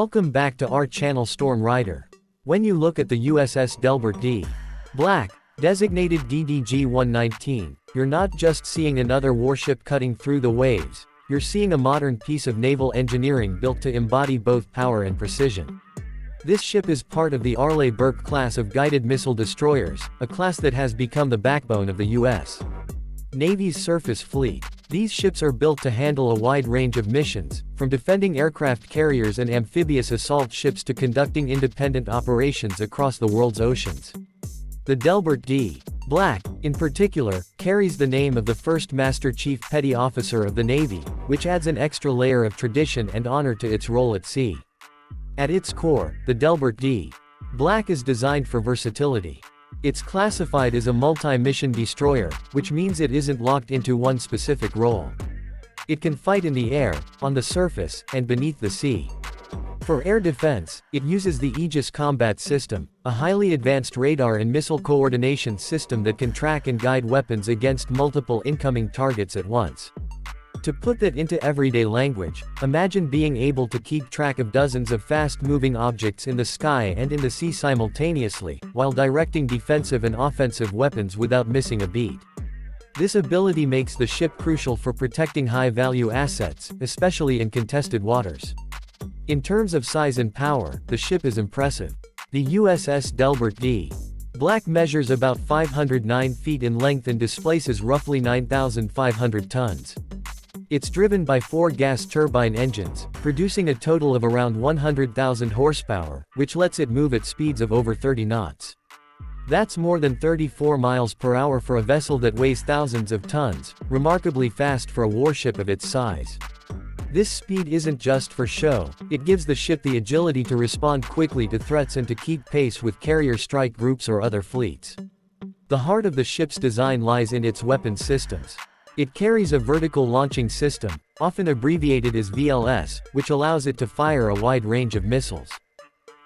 Welcome back to our channel Storm Rider. When you look at the USS Delbert D. Black, designated DDG-119, you're not just seeing another warship cutting through the waves, you're seeing a modern piece of naval engineering built to embody both power and precision. This ship is part of the Arleigh Burke-class of guided missile destroyers, a class that has become the backbone of the U.S. Navy's surface fleet. These ships are built to handle a wide range of missions, from defending aircraft carriers and amphibious assault ships to conducting independent operations across the world's oceans. The Delbert D. Black, in particular, carries the name of the first Master Chief Petty Officer of the Navy, which adds an extra layer of tradition and honor to its role at sea. At its core, the Delbert D. Black is designed for versatility. It's classified as a multi-mission destroyer, which means it isn't locked into one specific role. It can fight in the air, on the surface, and beneath the sea. For air defense, it uses the Aegis Combat System, a highly advanced radar and missile coordination system that can track and guide weapons against multiple incoming targets at once. To put that into everyday language, imagine being able to keep track of dozens of fast-moving objects in the sky and in the sea simultaneously, while directing defensive and offensive weapons without missing a beat. This ability makes the ship crucial for protecting high-value assets, especially in contested waters. In terms of size and power, the ship is impressive. The USS Delbert D. Black measures about 509 feet in length and displaces roughly 9,500 tons. It's driven by 4 gas turbine engines, producing a total of around 100,000 horsepower, which lets it move at speeds of over 30 knots. That's more than 34 miles per hour for a vessel that weighs thousands of tons, remarkably fast for a warship of its size. This speed isn't just for show, it gives the ship the agility to respond quickly to threats and to keep pace with carrier strike groups or other fleets. The heart of the ship's design lies in its weapons systems. It carries a vertical launching system, often abbreviated as VLS, which allows it to fire a wide range of missiles.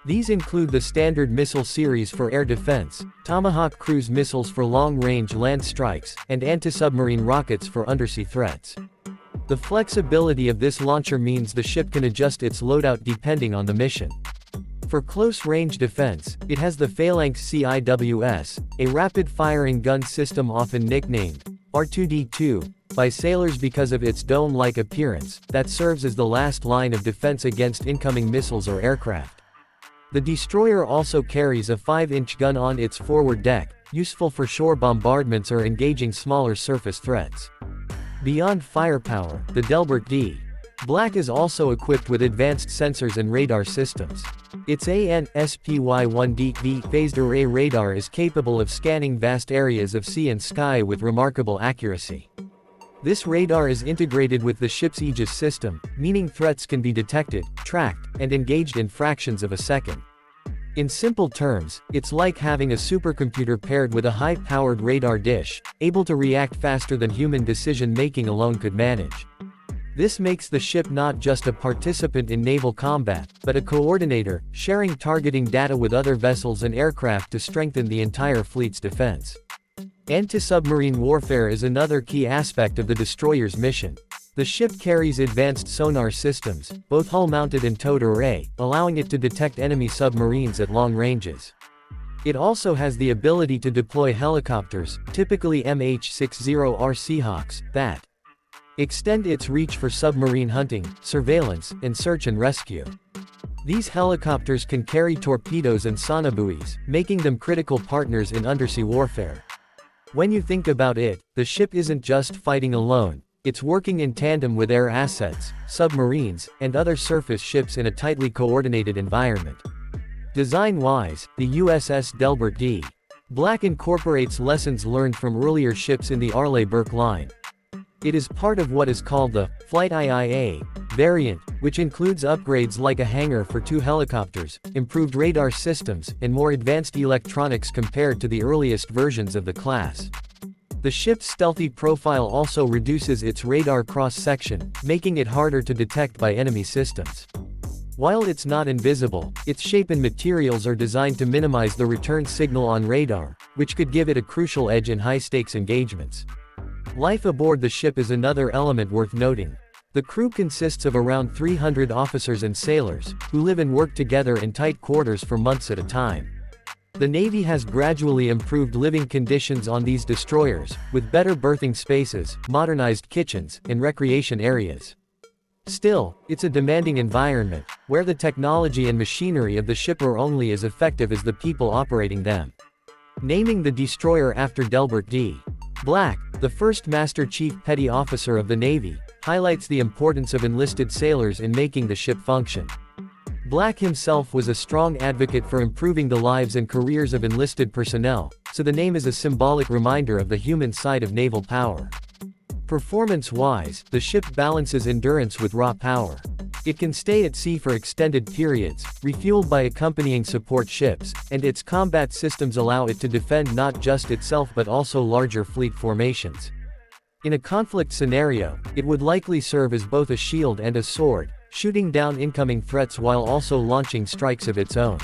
These include the Standard Missile Series for air defense, Tomahawk cruise missiles for long-range land strikes, and anti-submarine rockets for undersea threats. The flexibility of this launcher means the ship can adjust its loadout depending on the mission. For close-range defense, it has the Phalanx CIWS, a rapid-firing gun system often nicknamed R2D2 by sailors because of its dome-like appearance, that serves as the last line of defense against incoming missiles or aircraft. The destroyer also carries a 5-inch gun on its forward deck, useful for shore bombardments or engaging smaller surface threats. Beyond firepower, the Delbert D. Black is also equipped with advanced sensors and radar systems. Its AN/SPY-1DV phased array radar is capable of scanning vast areas of sea and sky with remarkable accuracy. This radar is integrated with the ship's Aegis system, meaning threats can be detected, tracked, and engaged in fractions of a second. In simple terms, it's like having a supercomputer paired with a high-powered radar dish, able to react faster than human decision-making alone could manage. This makes the ship not just a participant in naval combat, but a coordinator, sharing targeting data with other vessels and aircraft to strengthen the entire fleet's defense. Anti-submarine warfare is another key aspect of the destroyer's mission. The ship carries advanced sonar systems, both hull-mounted and towed array, allowing it to detect enemy submarines at long ranges. It also has the ability to deploy helicopters, typically MH-60R Seahawks, that extend its reach for submarine hunting, surveillance, and search and rescue. These helicopters can carry torpedoes and sonobuoys, making them critical partners in undersea warfare. When you think about it, the ship isn't just fighting alone, it's working in tandem with air assets, submarines, and other surface ships in a tightly coordinated environment. Design-wise, the USS Delbert D. Black incorporates lessons learned from earlier ships in the Arleigh Burke line. It is part of what is called the Flight IIA variant, which includes upgrades like a hangar for 2 helicopters, improved radar systems, and more advanced electronics compared to the earliest versions of the class. The ship's stealthy profile also reduces its radar cross-section, making it harder to detect by enemy systems. While it's not invisible, its shape and materials are designed to minimize the return signal on radar, which could give it a crucial edge in high-stakes engagements. Life aboard the ship is another element worth noting. The crew consists of around 300 officers and sailors, who live and work together in tight quarters for months at a time. The Navy has gradually improved living conditions on these destroyers, with better berthing spaces, modernized kitchens, and recreation areas. Still, it's a demanding environment, where the technology and machinery of the ship are only as effective as the people operating them. Naming the destroyer after Delbert D. Black, the first Master Chief Petty Officer of the Navy, highlights the importance of enlisted sailors in making the ship function. Black himself was a strong advocate for improving the lives and careers of enlisted personnel, so the name is a symbolic reminder of the human side of naval power. Performance-wise, the ship balances endurance with raw power. It can stay at sea for extended periods, refueled by accompanying support ships, and its combat systems allow it to defend not just itself but also larger fleet formations. In a conflict scenario, it would likely serve as both a shield and a sword, shooting down incoming threats while also launching strikes of its own.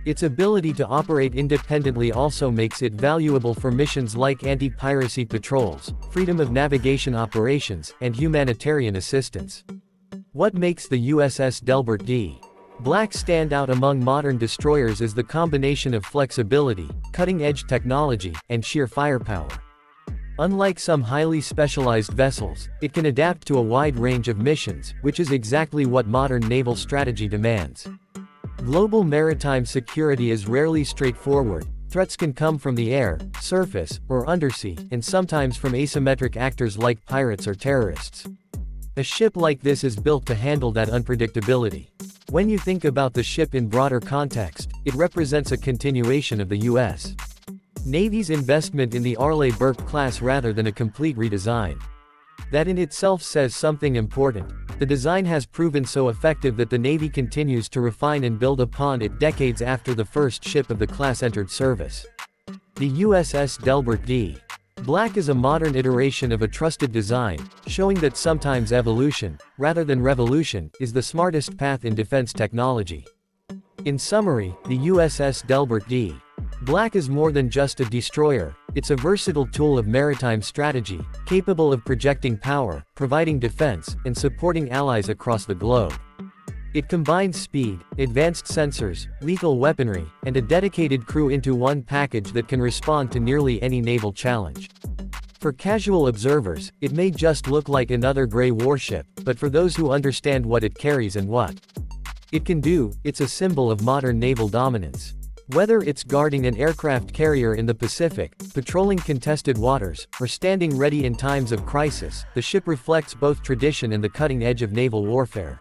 Its ability to operate independently also makes it valuable for missions like anti-piracy patrols, freedom of navigation operations, and humanitarian assistance. What makes the USS Delbert D. Black stand out among modern destroyers is the combination of flexibility, cutting-edge technology, and sheer firepower. Unlike some highly specialized vessels, it can adapt to a wide range of missions, which is exactly what modern naval strategy demands. Global maritime security is rarely straightforward. Threats can come from the air, surface, or undersea, and sometimes from asymmetric actors like pirates or terrorists. A ship like this is built to handle that unpredictability. When you think about the ship in broader context, it represents a continuation of the U.S. Navy's investment in the Arleigh Burke-class rather than a complete redesign. That in itself says something important. The design has proven so effective that the Navy continues to refine and build upon it decades after the first ship of the class entered service. The USS Delbert D. Black is a modern iteration of a trusted design, showing that sometimes evolution, rather than revolution, is the smartest path in defense technology. In summary, the USS Delbert D. Black is more than just a destroyer, it's a versatile tool of maritime strategy, capable of projecting power, providing defense, and supporting allies across the globe. It combines speed, advanced sensors, lethal weaponry, and a dedicated crew into one package that can respond to nearly any naval challenge. For casual observers, it may just look like another gray warship, but for those who understand what it carries and what it can do, it's a symbol of modern naval dominance. Whether it's guarding an aircraft carrier in the Pacific, patrolling contested waters, or standing ready in times of crisis, the ship reflects both tradition and the cutting edge of naval warfare.